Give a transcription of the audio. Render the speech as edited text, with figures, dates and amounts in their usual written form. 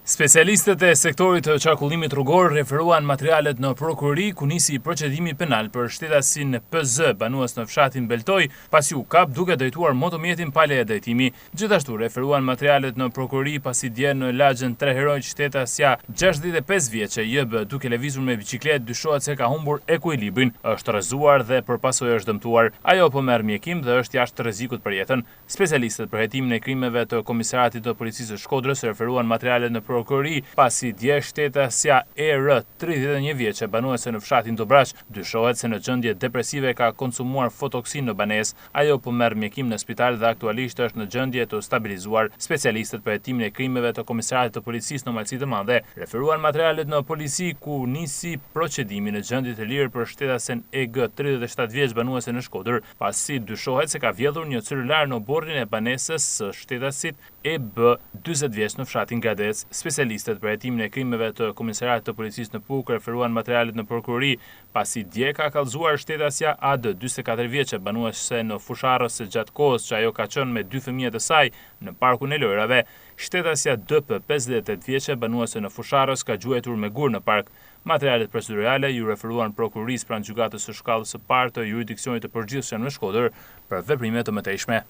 Specialistët e sektorit të qarkullimit rrugor referuan materialet në prokurori ku nisi procedimi penal për shtetasin PZ banues në fshatin Beltoj, pasi u kap duke drejtuar motomjetin pa leje drejtimi. Gjithashtu referuan materialet në prokurori pasi dje në lagjën 3 heroj shtetasja 65 vjeçe JB duke lëvizur me biçikletë dyshohet se ka humbur ekuilibrin, është rrëzuar dhe përpasoj është dëmtuar. Ajo po merr mjekim dhe është jashtë rrezikut për jetën. Specialistët për hetimin e krimeve të Komisariatit të Policisë së Shkodrës referuan materialet në prokurori pasi dje shtetasja ER 31 vjeçe banuese në fshatin Dobraç dyshohet se në gjendje depresive ka konsumuar fotoksin në banesë. Ajo po merr mjekim në spital dhe aktualisht është në gjendje të stabilizuar. Specialistët për hetimin e krimeve të Komisariatit të Policisë në Malësi të Madhe referuan materialet në polici ku nisi procedimi në gjendje të lirë për shtetasen EG 37 vjeç banuese në Shkodër, pasi dyshohet se ka vjedhur një celular në borrin e banesës së shtetasit EB 40 vjeç në fshatin Gadec. Specialistët për hetimin e krimeve të Komisariatit të Policisë në Puk referuan materialet në prokurori pasi dje ka kallëzuar shtetasja AD 44 vjeçe banuese në Fusharrës së gjatë kohës që ajo ka qenë me 2 fëmijët e saj në parkun e lojrave. Shtetasja DP 58 vjeçe banuese në Fusharrës ka gjuetur me gur në park. Materialet procedurale ju referuan prokurorisë pranë gjykatës së shkallës së parë të jurisdiksionit të përgjithshëm në Shkodër për veprime të mëtejshme.